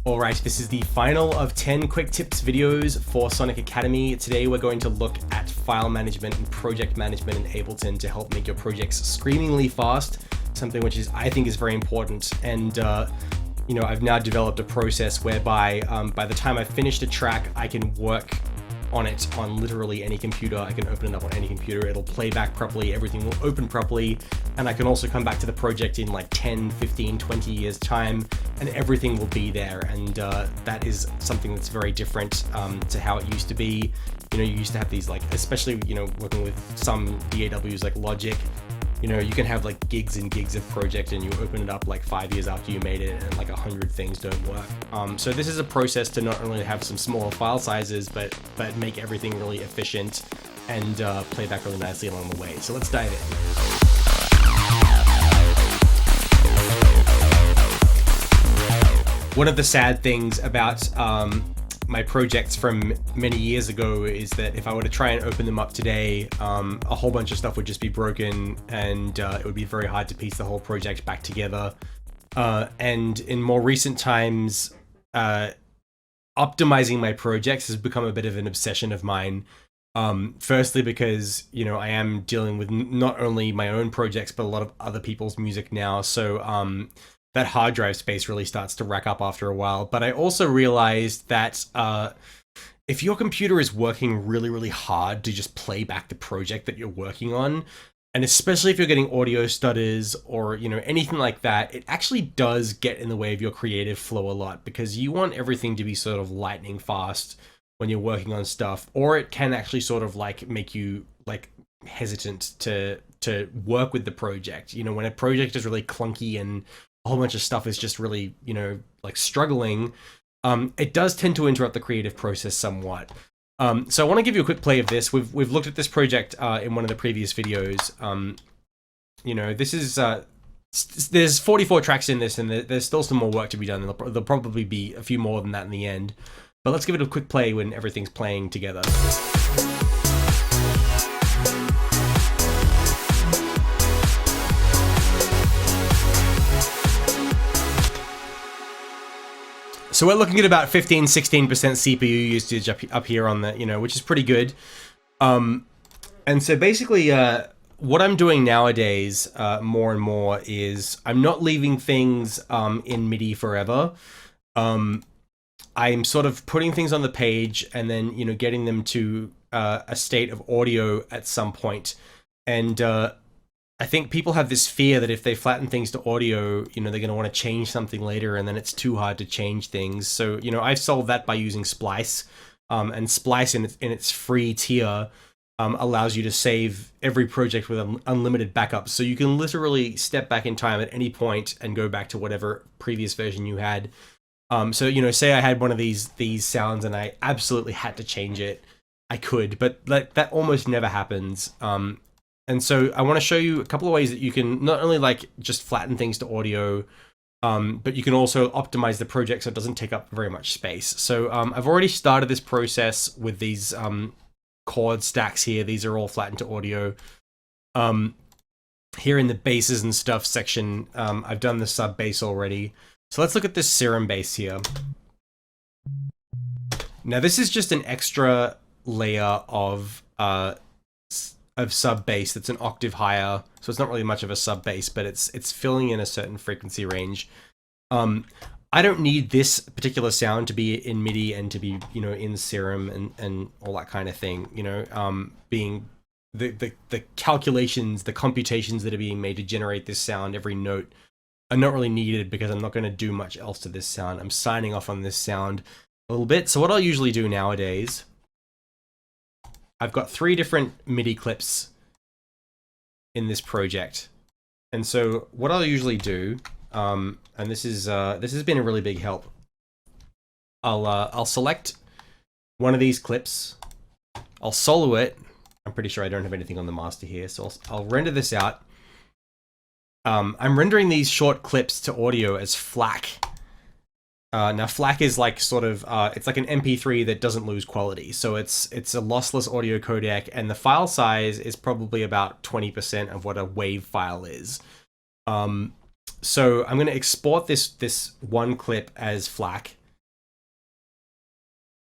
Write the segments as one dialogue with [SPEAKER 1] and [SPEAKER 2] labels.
[SPEAKER 1] Alright, this is the final of 10 quick tips videos for Sonic Academy. Today we're going to look at file management and project management in Ableton to help make your projects screamingly fast, something which I think is very important. And I've now developed a process whereby by the time I've finished a track, I can work on it on literally any computer. I can open it up on any computer. It'll play back properly. Everything will open properly. And I can also come back to the project in like 10, 15, 20 years time and everything will be there. And that is something that's very different to how it used to be. You used to have these especially, working with some DAWs like Logic, you can have like gigs and gigs of project and you open it up like 5 years after you made it and like 100 things don't work. So this is a process to not only have some smaller file sizes, but make everything really efficient and play back really nicely along the way. So let's dive in. One of the sad things about my projects from many years ago is that if I were to try and open them up today, a whole bunch of stuff would just be broken and it would be very hard to piece the whole project back together. And in more recent times, optimizing my projects has become a bit of an obsession of mine. Firstly, because, I am dealing with not only my own projects, but a lot of other people's music now. So that hard drive space really starts to rack up after a while. But I also realized that if your computer is working really, really hard to just play back the project that you're working on, and especially if you're getting audio stutters or, anything like that, it actually does get in the way of your creative flow a lot because you want everything to be sort of lightning fast when you're working on stuff, or it can actually sort of make you hesitant to work with the project. When a project is really clunky and a whole bunch of stuff is just really, struggling, it does tend to interrupt the creative process somewhat. So I want to give you a quick play of this. We've looked at this project in one of the previous videos. This is there's 44 tracks in this, and there's still some more work to be done. There'll probably be a few more than that in the end. But let's give it a quick play when everything's playing together. So we're looking at about 15-16% CPU usage up here on the, which is pretty good. And so basically, what I'm doing nowadays more and more is I'm not leaving things in MIDI forever. I'm sort of putting things on the page and then, getting them to a state of audio at some point. And I think people have this fear that if they flatten things to audio, they're going to want to change something later and then it's too hard to change things. So, I've solved that by using Splice. And Splice in its free tier allows you to save every project with unlimited backups. So you can literally step back in time at any point and go back to whatever previous version you had. So, say I had one of these sounds and I absolutely had to change it, I could, but that almost never happens. And so I want to show you a couple of ways that you can not only just flatten things to audio, but you can also optimize the project so it doesn't take up very much space. So I've already started this process with these chord stacks here. These are all flattened to audio. Here in the basses and stuff section, I've done the sub bass already. So let's look at this serum bass here. Now this is just an extra layer of sub bass that's an octave higher, so it's not really much of a sub bass, but it's filling in a certain frequency range. I don't need this particular sound to be in MIDI and to be in Serum and all that kind of thing. Being the calculations, the computations that are being made to generate this sound, every note, are not really needed because I'm not going to do much else to this sound. I'm signing off on this sound a little bit. So what I'll usually do nowadays, I've got 3 different MIDI clips in this project. And so what I'll usually do, and this has been a really big help, I'll select one of these clips, I'll solo it. I'm pretty sure I don't have anything on the master here, so I'll render this out. I'm rendering these short clips to audio as FLAC. Now FLAC is sort of, it's like an MP3 that doesn't lose quality. So it's a lossless audio codec, and the file size is probably about 20% of what a WAV file is. So I'm going to export this one clip as FLAC,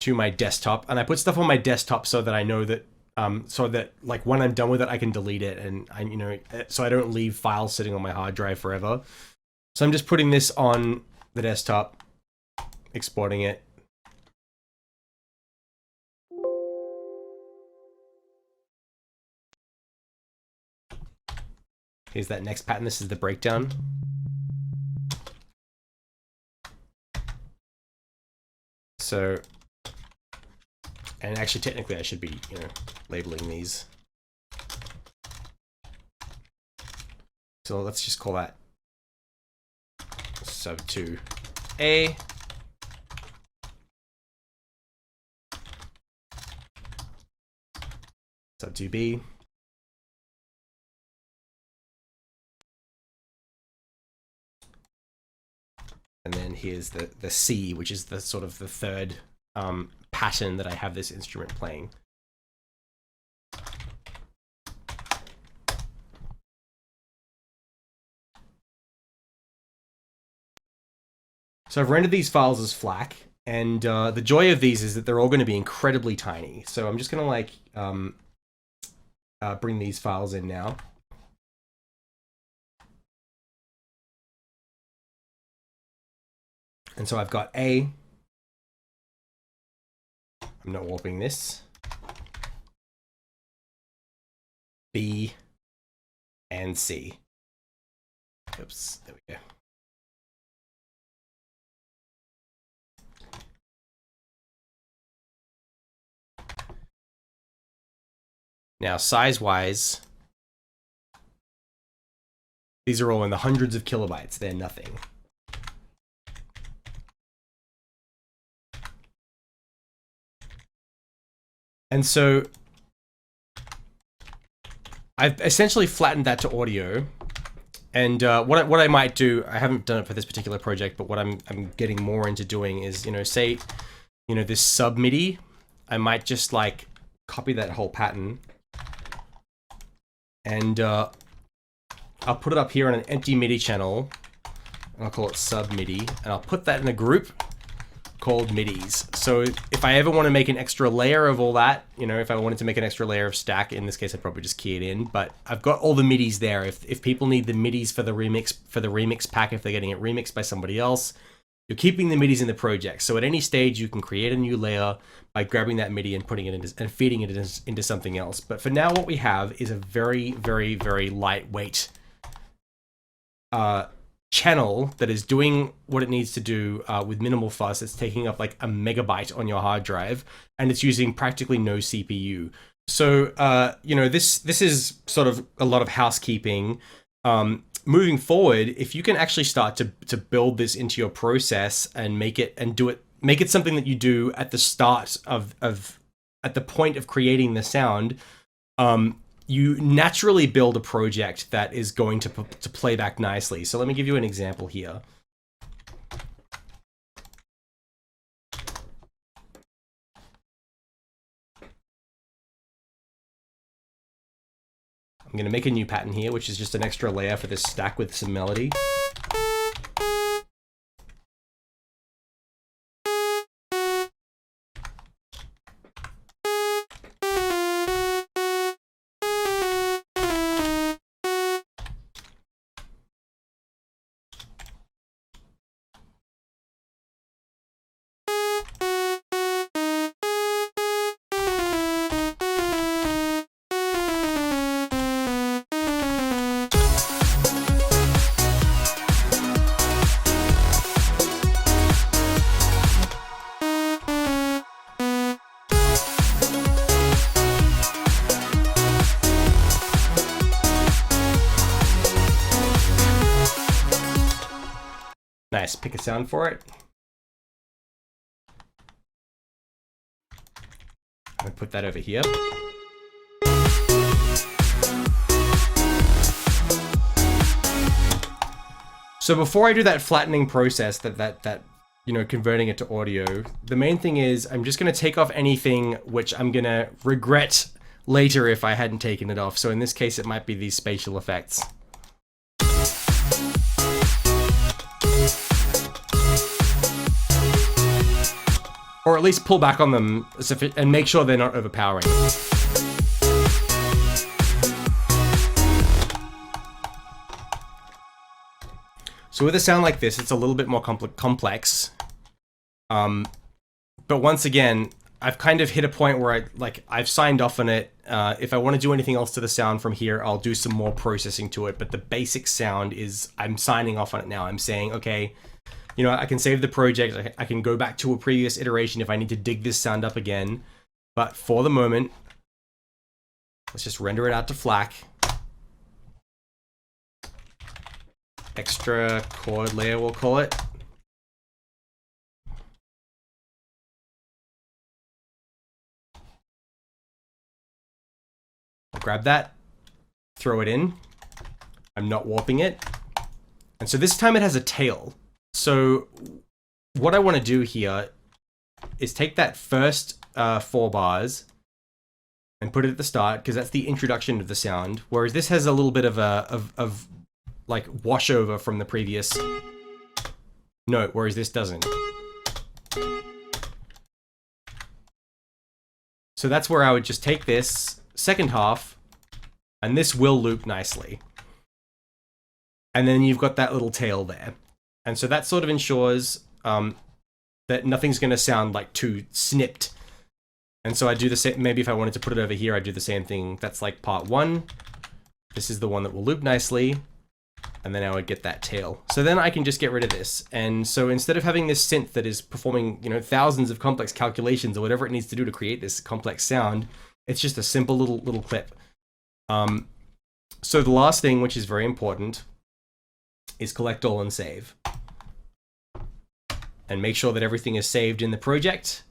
[SPEAKER 1] to my desktop, and I put stuff on my desktop so that I know that so that like when I'm done with it, I can delete it, and so I don't leave files sitting on my hard drive forever. So I'm just putting this on the desktop, exporting it. Here's that next pattern. This is the breakdown. So, and actually technically I should be, labeling these. So let's just call that sub 2A. Sub 2B. And then here's the C, which is the sort of the third pattern that I have this instrument playing. So I've rendered these files as FLAC, and the joy of these is that they're all going to be incredibly tiny. So I'm just going to like bring these files in now. And so I've got A. I'm not warping this. B and C. Oops, there we go. Now, size-wise, these are all in the hundreds of kilobytes. They're nothing. And so I've essentially flattened that to audio. And what I might do, I haven't done it for this particular project, but what I'm getting more into doing is, say, this sub MIDI, I might just like copy that whole pattern, and I'll put it up here on an empty MIDI channel, and I'll call it sub MIDI, and I'll put that in a group called MIDIs. So if I ever want to make an extra layer of all that, if I wanted to make an extra layer of stack, in this case I'd probably just key it in, but I've got all the MIDIs there. If people need the MIDIs for the remix pack, if they're getting it remixed by somebody else, you're keeping the MIDIs in the project. So at any stage you can create a new layer by grabbing that MIDI and putting it into and feeding it into something else. But for now, what we have is a very, very, very lightweight channel that is doing what it needs to do with minimal fuss. It's taking up like a megabyte on your hard drive, and it's using practically no CPU. So this is sort of a lot of housekeeping. Moving forward, if you can actually start to build this into your process and make it something that you do at the start at the point of creating the sound, you naturally build a project that is going to play back nicely. So let me give you an example here. I'm going to make a new pattern here, which is just an extra layer for this stack with some melody. Nice, pick a sound for it. I'm gonna put that over here. So before I do that flattening process, that converting it to audio, the main thing is I'm just gonna take off anything which I'm gonna regret later if I hadn't taken it off. So in this case, it might be these spatial effects. or at least pull back on them and make sure they're not overpowering. So with a sound like this, it's a little bit more complex. But once again, I've kind of hit a point where I've signed off on it. If I want to do anything else to the sound from here, I'll do some more processing to it. But the basic sound is, I'm signing off on it now. I'm saying, okay, you know, I can save the project. I can go back to a previous iteration if I need to dig this sound up again. But for the moment, let's just render it out to FLAC. Extra chord layer, we'll call it. I'll grab that, throw it in. I'm not warping it. And so this time it has a tail. So what I want to do here is take that first 4 bars and put it at the start, because that's the introduction of the sound. Whereas this has a little bit of like washover from the previous note, whereas this doesn't. So that's where I would just take this second half, and this will loop nicely. And then you've got that little tail there. And so that sort of ensures that nothing's going to sound like too snipped. And so I do the same, maybe if I wanted to put it over here, I'd do the same thing. That's like part 1. This is the one that will loop nicely. And then I would get that tail. So then I can just get rid of this. And so instead of having this synth that is performing, you know, thousands of complex calculations or whatever it needs to do to create this complex sound, it's just a simple little clip. So the last thing, which is very important, is collect all and save. And make sure that everything is saved in the project.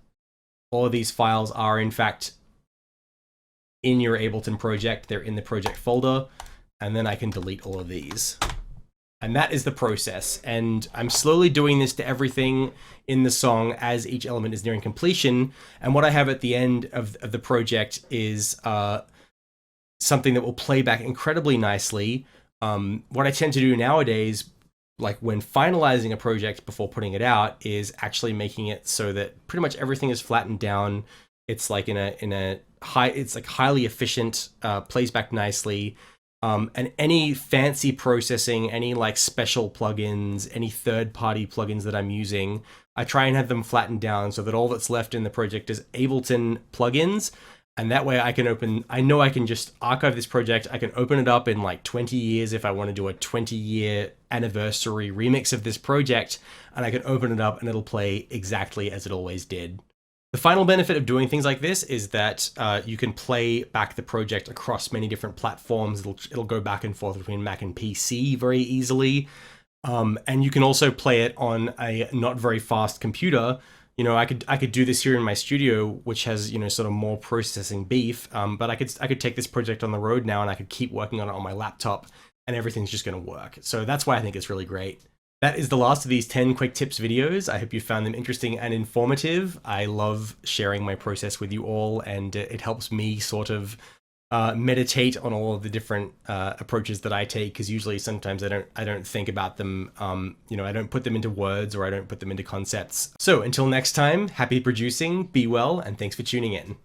[SPEAKER 1] All of these files are in fact in your Ableton project. They're in the project folder. And then I can delete all of these. And that is the process. And I'm slowly doing this to everything in the song as each element is nearing completion. And what I have at the end of the project is something that will play back incredibly nicely. What I tend to do nowadays, like when finalizing a project before putting it out, is actually making it so that pretty much everything is flattened down. It's like it's like highly efficient, plays back nicely. And any fancy processing, any like special plugins, any third-party plugins that I'm using, I try and have them flattened down so that all that's left in the project is Ableton plugins. And that way I know I can just archive this project. I can open it up in like 20 years if I want to do a 20-year anniversary remix of this project. And I can open it up and it'll play exactly as it always did. The final benefit of doing things like this is that you can play back the project across many different platforms. It'll go back and forth between Mac and PC very easily. And you can also play it on a not very fast computer. You know, I could do this here in my studio, which has, you know, sort of more processing beef. But I could take this project on the road now and I could keep working on it on my laptop and everything's just going to work. So that's why I think it's really great. That is the last of these 10 quick tips videos. I hope you found them interesting and informative. I love sharing my process with you all, and it helps me sort of meditate on all of the different approaches that I take, because usually sometimes I don't think about them, you know, I don't put them into words or I don't put them into concepts. So until next time, happy producing, be well, and thanks for tuning in.